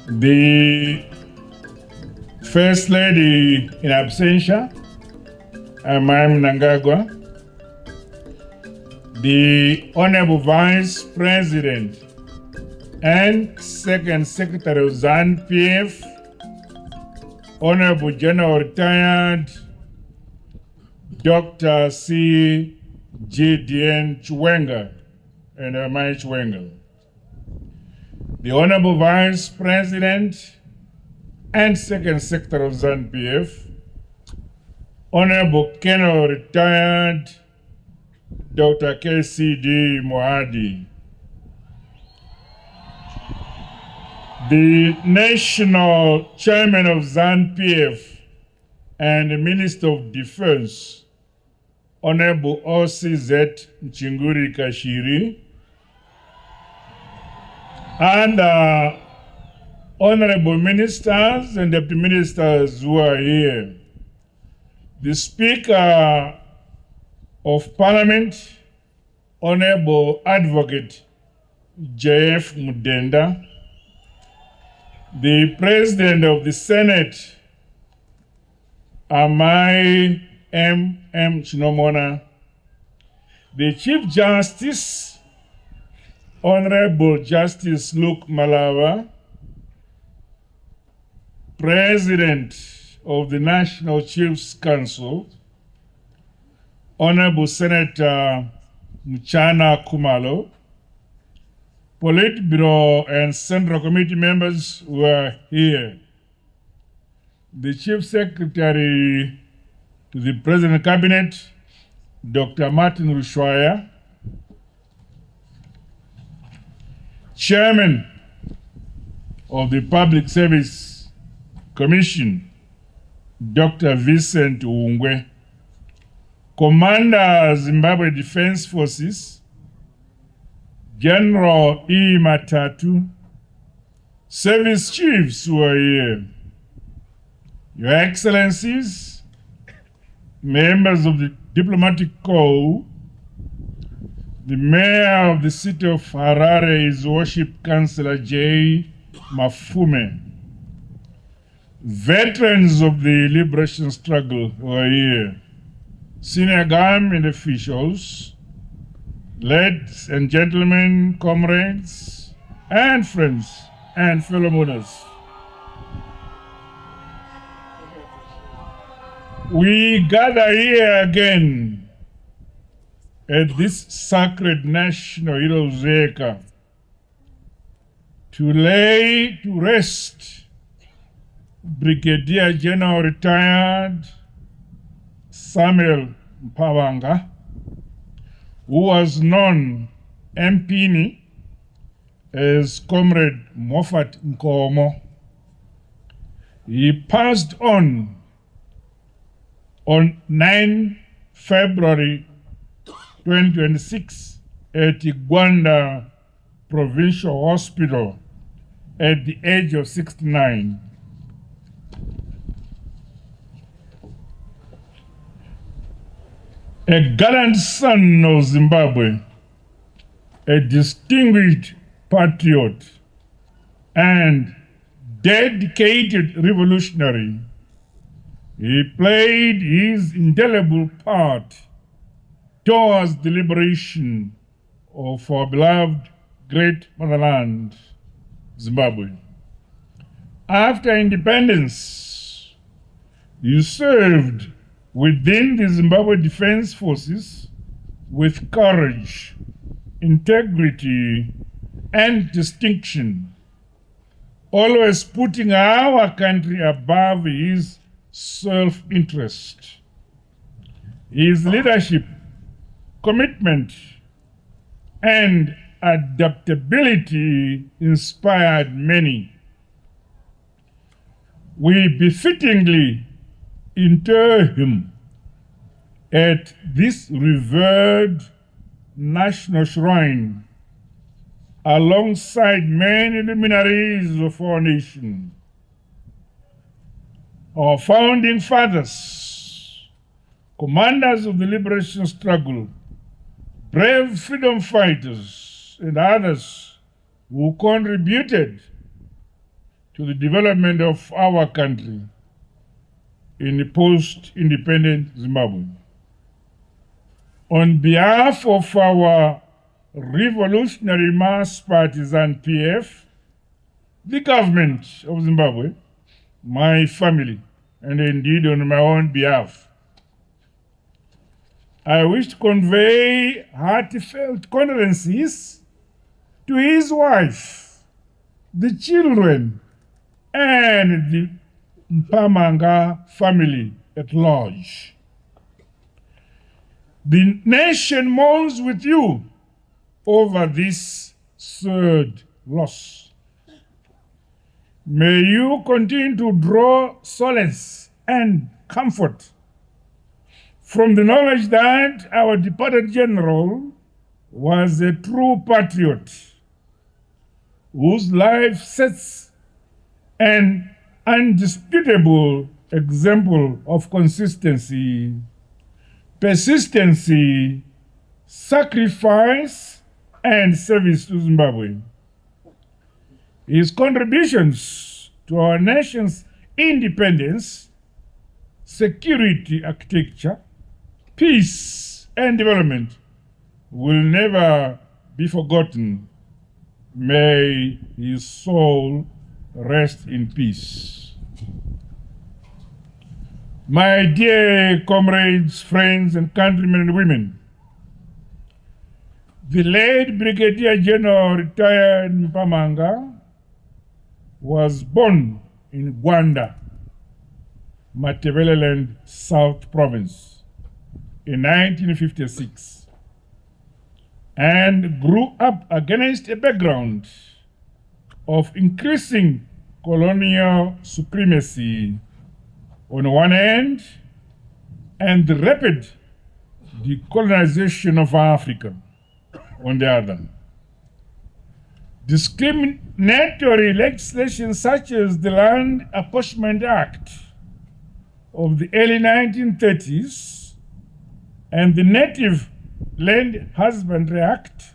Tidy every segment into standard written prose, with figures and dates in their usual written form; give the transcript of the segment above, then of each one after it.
the First Lady in absentia, Mnangagwa, the Honorable Vice President and Second Secretary of ZANU-PF, Honorable General Retired Dr. CDE Mpamanga and Amai Chwenga, the Honorable Vice President and Second Secretary of ZANU-PF, Honorable Colonel Retired Dr. CDE Mpabanga, the National Chairman of ZANU-PF and the Minister of Defense, Honorable OCZ Mchinguri Kashiri, and honorable ministers and deputy ministers who are here, the Speaker of Parliament, Honorable Advocate J.F. Mudenda, the President of the Senate, Amai M.M. Chinomona, the Chief Justice, Honorable Justice Luke Malawa, President of the National Chiefs Council, Honorable Senator Mchana Kumalo, Politburo and Central Committee members who are here, the Chief Secretary to the President Cabinet, Dr. Martin Rushwaya, Chairman of the Public Service Commission, Dr. Vincent Ungwe, Commander Zimbabwe Defense Forces, General E. Matatu, service chiefs who are here, Your Excellencies, members of the Diplomatic Corps, the Mayor of the City of Harare, His Worship Councillor J. Mafume, veterans of the liberation struggle who are here, senior government officials, ladies and gentlemen, comrades, and friends, and fellow mourners. We gather here again at this sacred national heroes' acre to lay to rest Brigadier General Retired Samuel Mpabanga, who was known MPini as Comrade Moffat Nkomo. He passed on 9 February 2026 at Igwanda Provincial Hospital at the age of 69. A gallant son of Zimbabwe, a distinguished patriot, and dedicated revolutionary, he played his indelible part towards the liberation of our beloved great motherland, Zimbabwe. After independence, he served within the Zimbabwe Defense Forces with courage, integrity, and distinction, always putting our country above his self-interest. His leadership, commitment, and adaptability inspired many. We befittingly inter him at this revered national shrine alongside many luminaries of our nation. Our founding fathers, commanders of the liberation struggle, brave freedom fighters, and others who contributed to the development of our country in the post-independent Zimbabwe. On behalf of our Revolutionary Mass Partisan PF, the government of Zimbabwe, my family, and indeed on my own behalf, I wish to convey heartfelt condolences to his wife, the children, and the Mpamanga family at large. The nation mourns with you over this sad loss. May you continue to draw solace and comfort from the knowledge that our departed general was a true patriot whose life sets an undisputable example of consistency, persistency, sacrifice, and service to Zimbabwe. His contributions to our nation's independence, security architecture, peace, and development will never be forgotten. May his soul rest in peace. My dear comrades, friends, and countrymen and women, the late Brigadier General retired Mpamanga was born in Gwanda, Matabeleland South Province, in 1956, and grew up against a background of increasing colonial supremacy on one hand and the rapid decolonization of Africa on the other. Discriminatory legislation such as the Land Apportionment Act of the early 1930s and the Native Land Husbandry Act,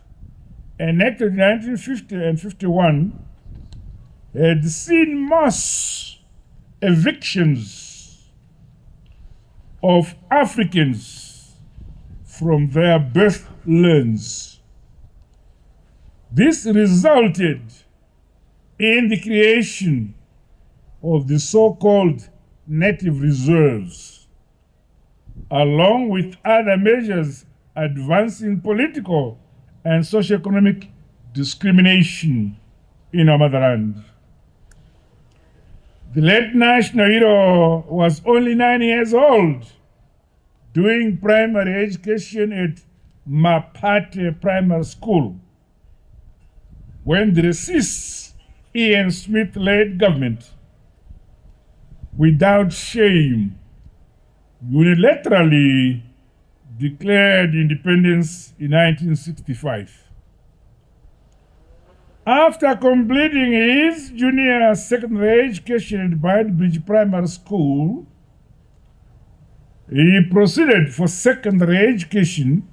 enacted in 1950 and 51, had seen mass evictions of Africans from their birthlands. This resulted in the creation of the so-called native reserves, along with other measures advancing political and socio-economic discrimination in our motherland. The late national hero was only 9 years old, doing primary education at Mapate Primary School, when the racist Ian Smith-led government, without shame, unilaterally declared independence in 1965. After completing his junior secondary education at Bridge Primary School, he proceeded for secondary education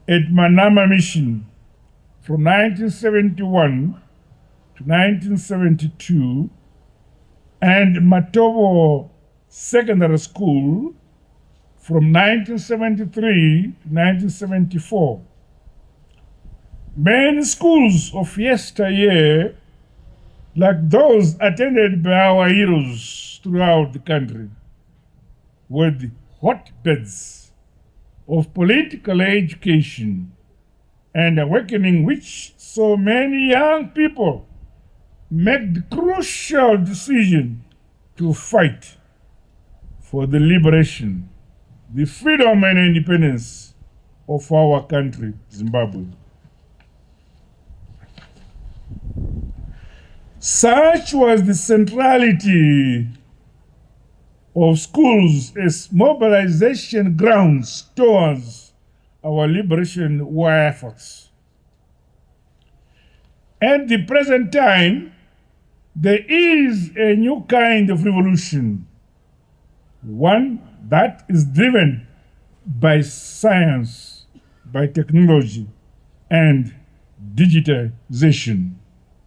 at Manama Mission from 1971 to 1972 and Matobo Secondary School from 1973 to 1974. Many schools of yesteryear, like those attended by our heroes throughout the country, were the hotbeds of political education and awakening which so many young people make the crucial decision to fight for the liberation, the freedom and independence of our country, Zimbabwe. Such was the centrality of schools as mobilization grounds towards our liberation war efforts. At the present time, there is a new kind of revolution, one that is driven by science, by technology, and digitization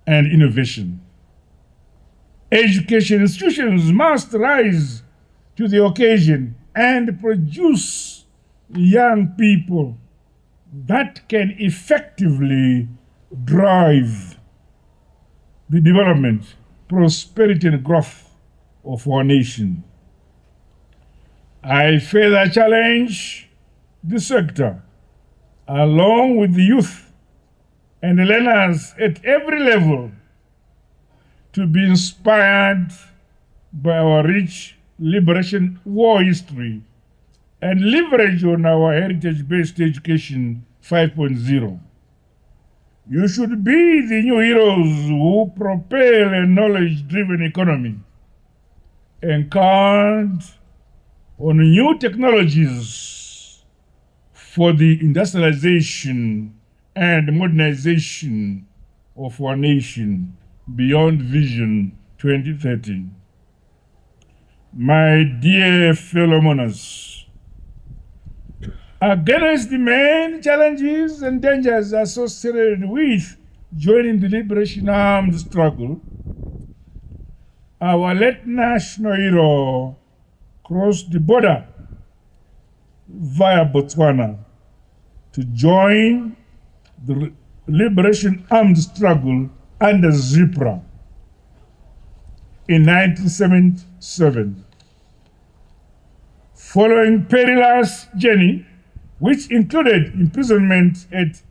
and innovation. Education institutions must rise to the occasion and produce young people that can effectively drive the development, prosperity, and growth of our nation. I further challenge the sector, along with the youth and the learners at every level, to be inspired by our rich liberation war history and leverage on our heritage-based education 5.0. You should be the new heroes who propel a knowledge-driven economy and count on new technologies for the industrialization and modernization of our nation beyond Vision 2030. My dear fellow mourners, against the main challenges and dangers associated with joining the liberation armed struggle, our late national hero crossed the border via Botswana to join the liberation armed struggle under ZIPRA in 1977. Following perilous journey, which included imprisonment at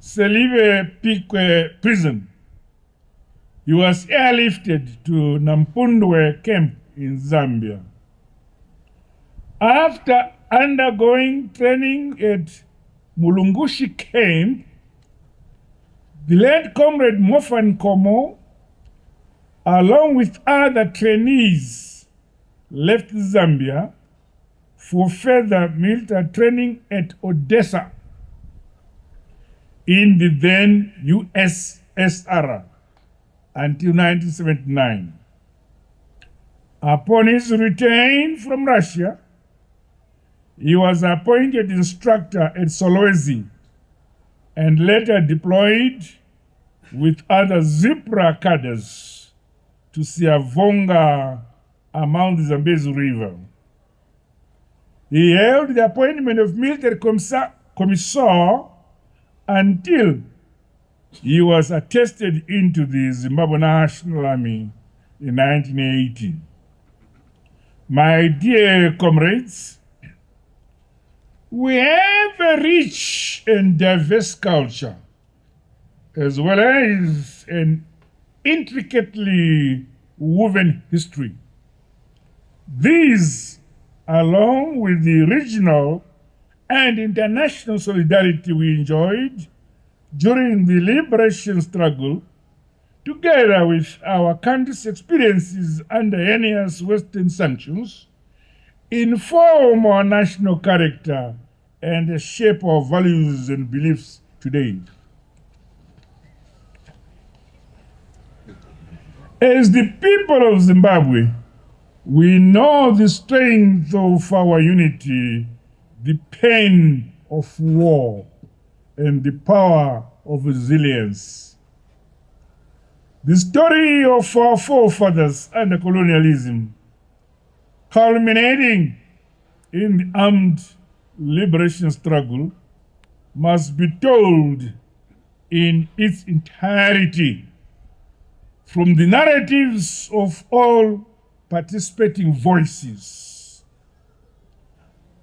CDE prison, he was airlifted to Nampundwe camp in Zambia. After undergoing training at Mulungushi camp, the late Comrade Mofan Komo, along with other trainees, left Zambia for further military training at Odessa in the then USSR until 1979. Upon his return from Russia, he was appointed instructor at Solwezi and later deployed with other ZIPRA cadres to Siavonga along the Zambezi River. He held the appointment of military commissar until he was attested into the Zimbabwe National Army in 1980. My dear comrades, we have a rich and diverse culture, as well as an intricately woven history. These, along with the regional and international solidarity we enjoyed during the liberation struggle, together with our country's experiences under heinous Western sanctions, inform our national character and shape our values and beliefs today. As the people of Zimbabwe, we know the strength of our unity, the pain of war, and the power of resilience. The story of our forefathers under colonialism, culminating in the armed liberation struggle, must be told in its entirety from the narratives of all participating voices.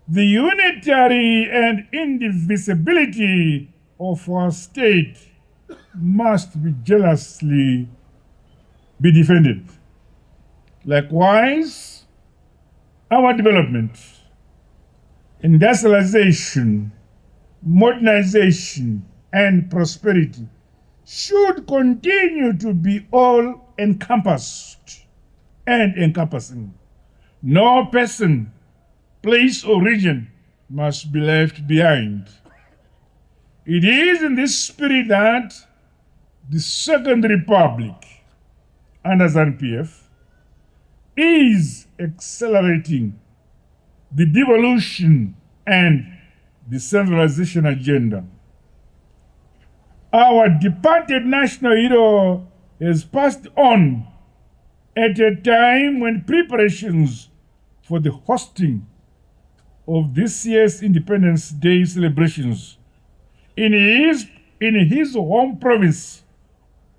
The unitary and indivisibility of our state must be jealously be defended. Likewise, our development, industrialization, modernization, and prosperity should continue to be all-encompassed and encompassing. No person, place, or region must be left behind. It is in this spirit that the Second Republic under ZANU-PF is accelerating the devolution and decentralization agenda. Our departed national hero has passed on at a time when preparations for the hosting of this year's Independence Day celebrations in his home province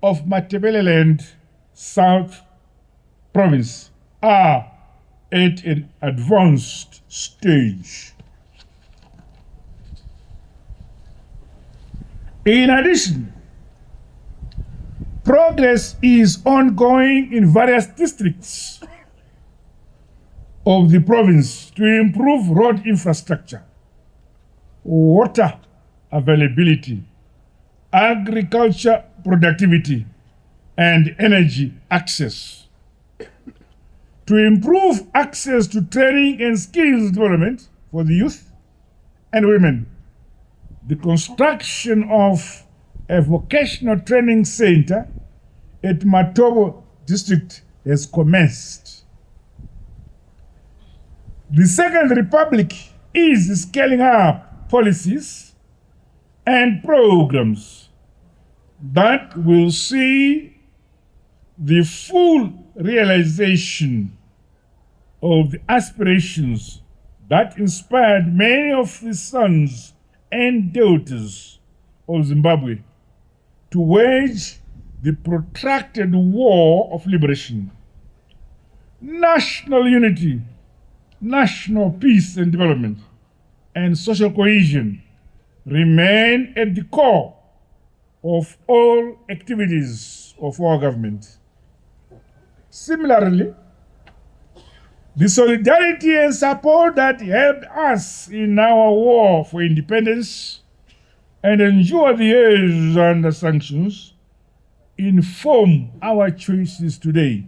of Matabeleland, South Province, are at an advanced stage. In addition, progress is ongoing in various districts of the province to improve road infrastructure, water availability, agriculture productivity, and energy access. To improve access to training and skills development for the youth and women, the construction of a vocational training center at Matobo district has commenced. The Second Republic is scaling up policies and programs that will see the full realization of the aspirations that inspired many of the sons and daughters of Zimbabwe to wage the protracted war of liberation. National unity, national peace and development, and social cohesion remain at the core of all activities of our government. Similarly, the solidarity and support that helped us in our war for independence and endure the years under sanctions inform our choices today.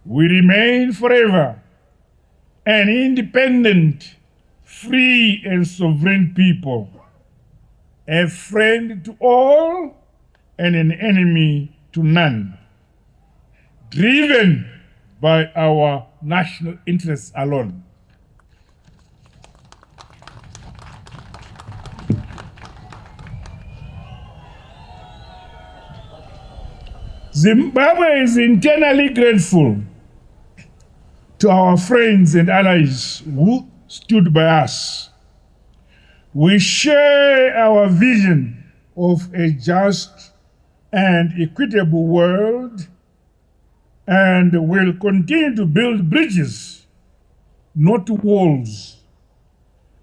We remain forever an independent, free and sovereign people, a friend to all and an enemy to none, driven by our national interests alone. Zimbabwe is internally grateful to our friends and allies who stood by us. We share our vision of a just and equitable world and will continue to build bridges, not walls,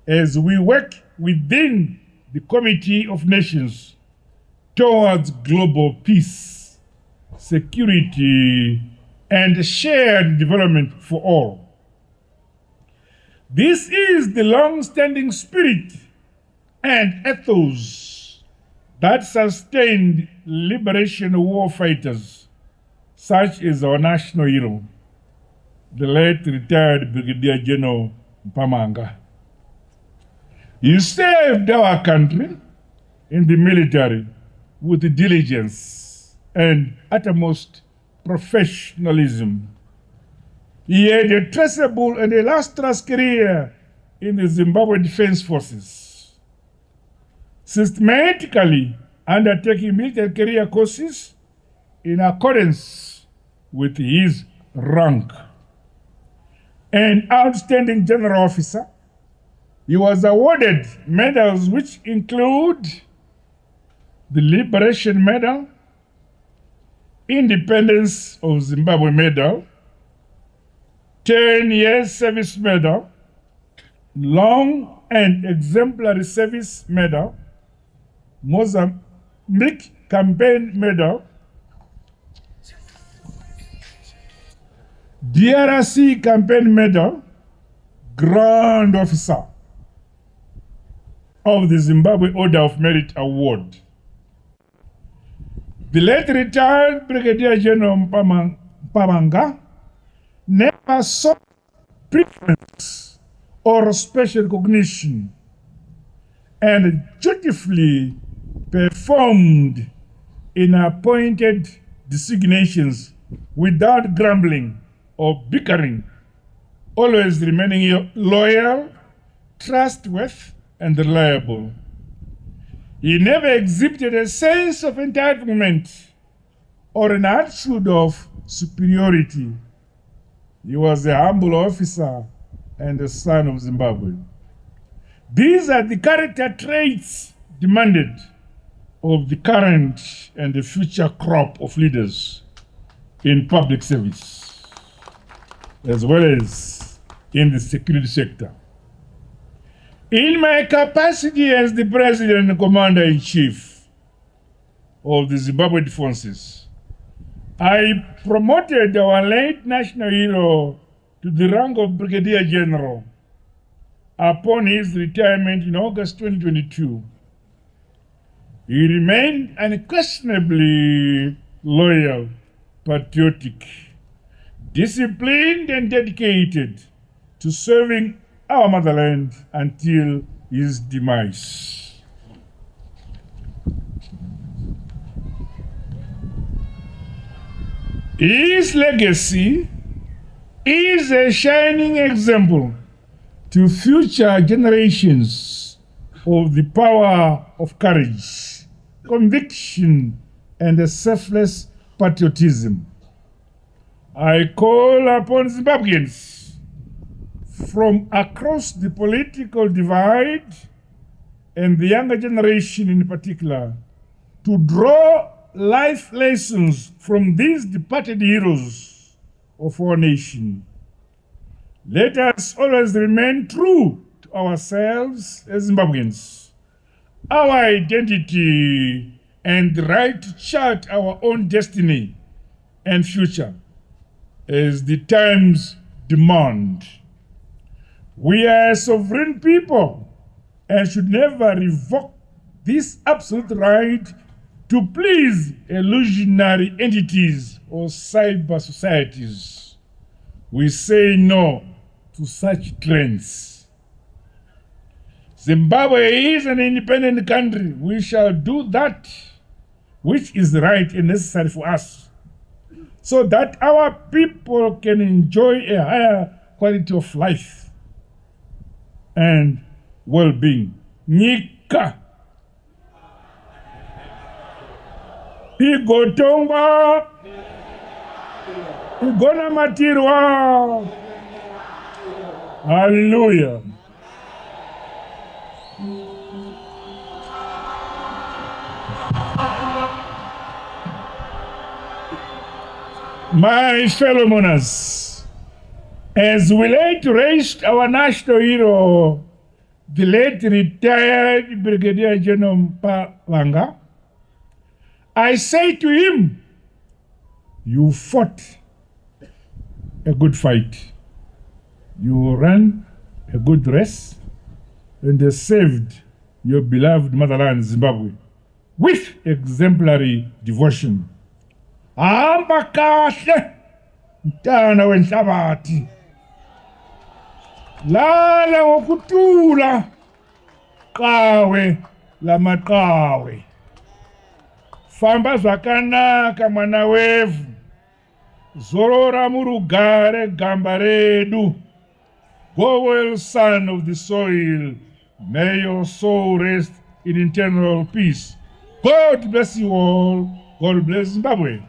as we work within the Committee of Nations towards global peace, security, and shared development for all. This is the long-standing spirit and ethos that sustained liberation war fighters, such as our national hero, the late retired Brigadier General Mpamanga. He served our country in the military with diligence and utmost professionalism. He had a traceable and illustrious career in the Zimbabwe Defense Forces, systematically undertaking military career courses in accordance with his rank. An outstanding general officer, he was awarded medals which include the Liberation Medal, Independence of Zimbabwe Medal, 10 years service medal, long and exemplary service medal, Mozambique campaign medal, DRC campaign medal, Grand Officer of the Zimbabwe Order of Merit Award. The late retired Brigadier General Mpabanga never sought preference or special recognition and dutifully performed in appointed designations without grumbling or bickering, always remaining loyal, trustworthy, and reliable. He never exhibited a sense of entitlement or an attitude of superiority. He was a humble officer and a son of Zimbabwe. These are the character traits demanded of the current and the future crop of leaders in public service, as well as in the security sector. In my capacity as the President and Commander-in-Chief of the Zimbabwe Defenses, I promoted our late national hero to the rank of Brigadier General upon his retirement in August 2022. He remained unquestionably loyal, patriotic, disciplined, and dedicated to serving our motherland until his demise. His legacy is a shining example to future generations of the power of courage, conviction, and a selfless patriotism. I call upon Zimbabweans from across the political divide, and the younger generation in particular, to draw life lessons from these departed heroes of our nation. Let us always remain true to ourselves as Zimbabweans, our identity, and the right to chart our own destiny and future as the times demand. We are a sovereign people and should never revoke this absolute right to please illusionary entities or cyber societies. We say no to such trends. Zimbabwe is an independent country. We shall do that which is right and necessary for us, so that our people can enjoy a higher quality of life and well-being. Nyika igotongwa igonamatirwa. Hallelujah. My fellow mourners, as we lay to rest our national hero, the late retired Brigadier General Mpabanga, I say to him, you fought a good fight. You ran a good race and saved your beloved motherland, Zimbabwe, with exemplary devotion. Hamba kahle, mntana wenhlabathi. Lala ngokuthula, qawe lamaqhawe. Famba zvakanaka mwana wevu, zorora murugare gamba redu. Go well, son of the soil, may your soul rest in eternal peace. God bless you all. God bless Zimbabwe.